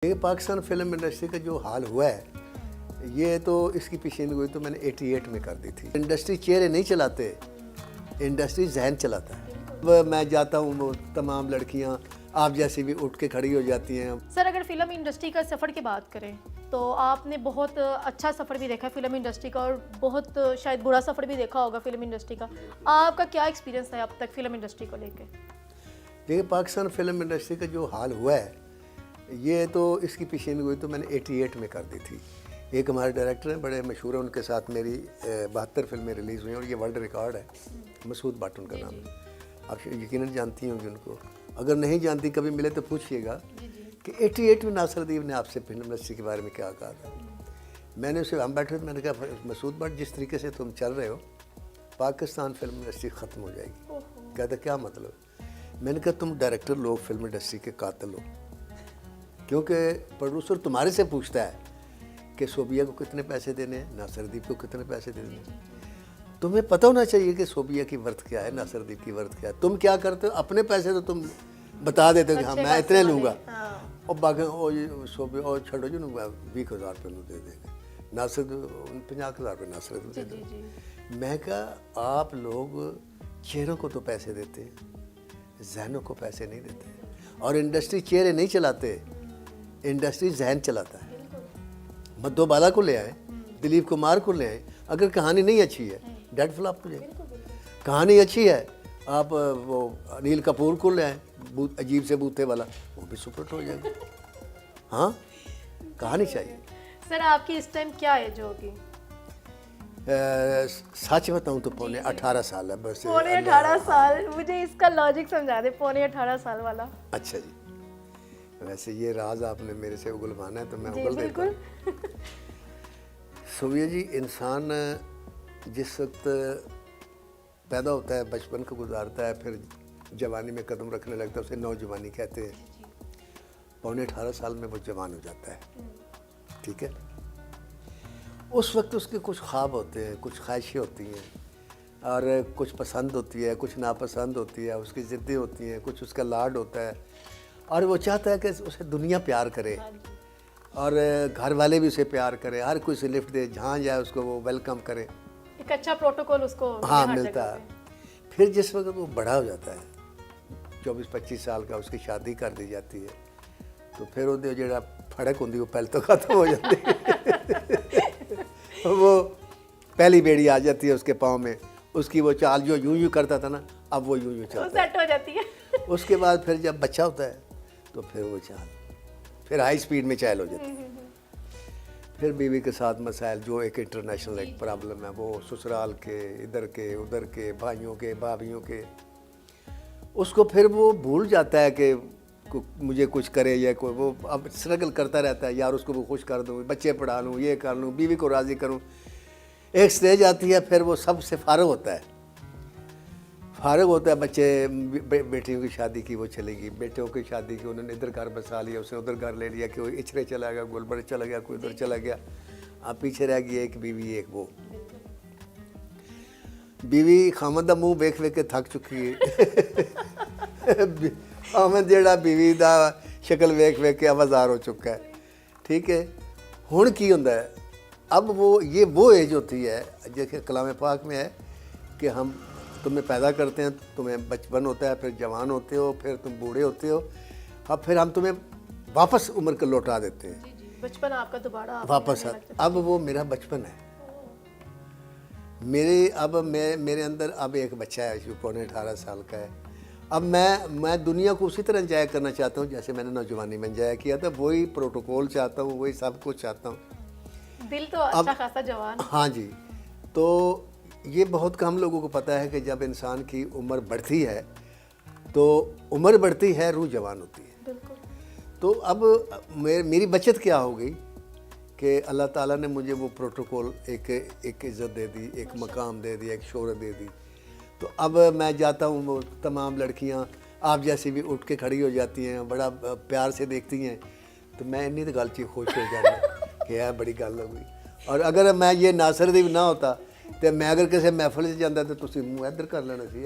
ये Pakistan film industry का जो हाल हुआ है ये तो इसकी पेशीन गोई तो मैंने 88 में कर दी थी। इंडस्ट्री चेहरे नहीं चलाते, इंडस्ट्री जहन चलाता है। अब मैं जाता हूँ वो तमाम लड़कियाँ आप जैसी भी उठ के खड़ी हो जाती हैं। सर अगर फिल्म इंडस्ट्री का सफ़र की बात करें तो आपने बहुत अच्छा सफ़र भी देखा है फिल्म इंडस्ट्री का और बहुत शायद बुरा सफ़र भी देखा होगा फिल्म इंडस्ट्री का। आपका क्या एक्सपीरियंस है अब तक फिल्म इंडस्ट्री को लेकर? देखिए पाकिस्तान फिल्म इंडस्ट्री का जो हाल हुआ है ये तो इसकी पेशीन गोई तो मैंने 88 में कर दी थी। एक हमारे डायरेक्टर हैं बड़े मशहूर हैं, उनके साथ मेरी 72 फिल्में रिलीज़ हुई हैं और ये वर्ल्ड रिकॉर्ड है। मसूद भट्ट उनका नाम है, आप यकीनन जानती होंगी उनको। अगर नहीं जानती कभी मिले तो पूछिएगा कि 88 में नासिरुद्दीन ने आपसे फिल्म इंडस्ट्री के बारे में क्या कहा था। मैंने उसे हम बैठे मैंने कहा मसूद भट्ट जिस तरीके से तुम चल रहे हो पाकिस्तान फिल्म इंडस्ट्री ख़त्म हो जाएगी। कहता क्या मतलब? मैंने कहा तुम डायरेक्टर लोग फिल्म इंडस्ट्री के कातिल हो, क्योंकि प्रोड्यूसर तुम्हारे से पूछता है कि सोबिया को कितने पैसे देने हैं, नासिरुद्दीन को कितने पैसे देने हैं। तुम्हें पता होना चाहिए कि सोबिया की वर्थ क्या है, नासिरुद्दीन की वर्थ क्या है। तुम क्या करते हो? अपने पैसे तो तुम बता देते हो कि हाँ मैं इतने लूँगा और बाकी वो सोबिया और छोड़ो जो 20,000 रुपये दे देंगे, नासिरुद्दीन 50,000 रुपये नासिरुद्दीन दे देंगे। मैं कहा आप लोग चेहरों को तो पैसे देते हैं, जहनों को पैसे नहीं देते। और इंडस्ट्री चेहरे नहीं चलाते, इंडस्ट्री जहन चलाता है। मधोबाला को ले आए, दिलीप कुमार को ले आए, अगर कहानी नहीं अच्छी है डेड फ्लॉप हो जाएगी। कहानी अच्छी है आप वो अनिल कपूर को ले आए, अजीब से बूथे वाला, वो भी सुपरहिट हो जाएगा। हाँ कहानी चाहिए। सर आपकी इस टाइम क्या एज होगी? सच बताऊँ तो पौने 18 साल है बस। पौने 18 साल? मुझे इसका लॉजिक समझा दे, पौने 18 साल वाला। अच्छा जी, वैसे ये राज आपने मेरे से उगलवाना है तो मैं उगल देता हूँ। सोबिया जी, इंसान जिस वक्त पैदा होता है बचपन को गुजारता है फिर जवानी में कदम रखने लगता है उसे नौजवानी कहते हैं। पौने 18 साल में वो जवान हो जाता है, ठीक है। उस वक्त उसके कुछ ख्वाब होते हैं, कुछ ख्वाहिशें होती हैं और कुछ पसंद होती है, कुछ नापसंद होती है, उसकी ज़िद्दें होती हैं, कुछ उसका लाड होता है और वो चाहता है कि उसे दुनिया प्यार करे और घर वाले भी उसे प्यार करें, हर कोई उसे लिफ्ट दे, जहाँ जाए उसको वो वेलकम करे, एक अच्छा प्रोटोकॉल उसको हाँ मिलता है। फिर जिस वक्त वो बड़ा हो जाता है 24-25 साल का, उसकी शादी कर दी जाती है तो फिर वो जो फड़क होंगी वो पहले तो ख़त्म हो जाती है। वो पहली बेड़ी आ जाती है उसके पाँव में, उसकी वो चाल जो यूं यूं करता था ना अब वो यूं यूं चलता है, सेट हो जाती है। उसके बाद फिर जब बच्चा होता है तो फिर वो चाल फिर हाई स्पीड में चाल हो जाती है। फिर बीवी के साथ मसाइल जो एक इंटरनेशनल एक प्रॉब्लम है, वो ससुराल के इधर के उधर के भाइयों के भाभीयों के, उसको फिर वो भूल जाता है कि मुझे कुछ करे या कोई, वो अब स्ट्रगल करता रहता है यार उसको वो खुश कर दूँ, बच्चे पढ़ा लूँ, ये कर लूँ, बीवी को राज़ी करूँ। एक स्टेज आती है फिर वो सबसे फारग होता है, बच्चे बेटियों की शादी की वो चलेगी, बेटियों की शादी की उन्होंने इधर घर बसा लिया, उसने उधर घर ले लिया, कि वो इचरे चला गया, गोलबड़े चला गया, कोई उधर चला गया, अब पीछे रह गई एक बीवी एक वो। बीवी खामद दा मुँह वेख वेख के थक चुकी है। खामद जेड़ा बीवी दा शक्ल वेख वेख के आवाज़ार हो चुका है, ठीक है। हुण की हुंदा है, अब वो एज होती है जैसे कलाम पाक में है कि हम तुम्हें पैदा करते हैं, तुम्हें बचपन होता है, फिर जवान होते हो, फिर तुम बूढ़े होते हो, अब फिर हम तुम्हें वापस उम्र को लौटा देते हैं। बचपन आपका दोबारा वापस अब वो मेरा बचपन है, मेरे अंदर अब एक बच्चा है जो पौने 18 साल का है। अब मैं दुनिया को उसी तरह इंजॉय करना चाहता हूँ जैसे मैंने नौजवानी में इंजॉय किया था, वही प्रोटोकॉल चाहता हूँ, वही सब कुछ चाहता हूँ। दिल तो अच्छा खासा जवान। हाँ जी, तो ये बहुत कम लोगों को पता है कि जब इंसान की उम्र बढ़ती है तो उम्र बढ़ती है, रूह जवान होती है। तो अब मेरी बचत क्या हो गई कि अल्लाह ताला ने मुझे वो प्रोटोकॉल एक इज़्ज़त दे दी, एक मकाम दे दिया, एक शोहरत दे दी। तो अब मैं जाता हूँ वो तमाम लड़कियाँ आप जैसी भी उठ के खड़ी हो जाती हैं, बड़ा प्यार से देखती हैं, तो मैं इन्नी तो गल चीज़ खुश हो जाना कि यह बड़ी गल हो गई। और अगर मैं ये नासिरुद्दीन ना होता तो मैं अगर किसी महफिल से जाता तो तुम मुँह इधर कर लेना सी,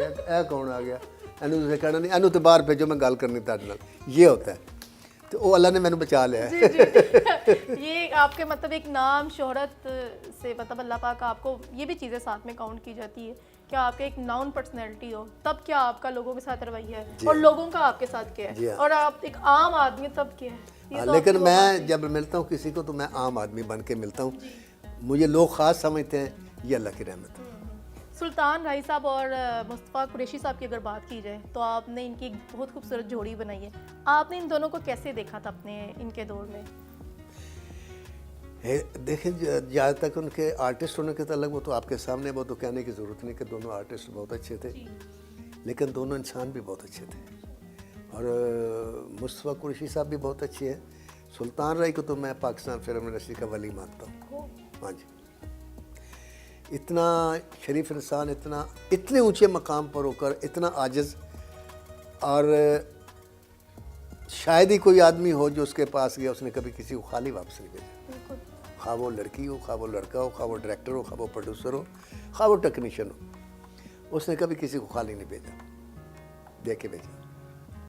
कौन आ गया, इनू तुसें कहना नहीं, इनू तो बाहर भेजो मैं गल करनी तुहाडे नाल, ये होता है। तो वो अल्लाह ने मैंने बचा लिया है। जी जी ये आपके मतलब एक नाम शोहरत से मतलब अल्लाह पाक आपको ये भी चीज़ें साथ में काउंट की जाती है कि आपके एक नाउन पर्सनैलिटी हो, तब क्या आपका लोगों के साथ रवैया है जी और हाँ। लोगों का आपके साथ क्या जी है, हाँ। और आप एक आम आदमी तब क्या है। ये हाँ, तो लेकिन आपकी वो बात मैं जब मिलता हूँ किसी को तो मैं आम आदमी बन के मिलता हूँ। मुझे लोग ख़ास समझते हैं, ये अल्लाह की रहमत है। सुल्तान राही साहब और मुस्तफ़ा कुरैशी साहब की अगर बात की जाए तो आपने इनकी एक बहुत खूबसूरत जोड़ी बनाई है। आपने इन दोनों को कैसे देखा था अपने इनके दौर में? देखें जहाँ तक उनके आर्टिस्ट होने के तलक, वो तो आपके सामने, वो तो कहने की ज़रूरत नहीं कि दोनों आर्टिस्ट बहुत अच्छे थे, लेकिन दोनों इंसान भी बहुत अच्छे थे। और मुस्तफ़ा कुरैशी साहब भी बहुत अच्छे हैं। सुल्तान राही को तो मैं पाकिस्तान फिल्म इंडस्ट्री का वली मानता हूँ। हाँ जी, इतना शरीफ इंसान, इतने ऊंचे मकाम पर होकर इतना आजिज़, और शायद ही कोई आदमी हो जो उसके पास गया उसने कभी किसी को खाली वापस नहीं भेजा। खा वो लड़की हो, खा वो लड़का हो, खा वो डायरेक्टर हो, खा वो प्रोड्यूसर हो, खा वो टेक्नीशियन हो, उसने कभी किसी को खाली नहीं भेजा, दे के भेजा।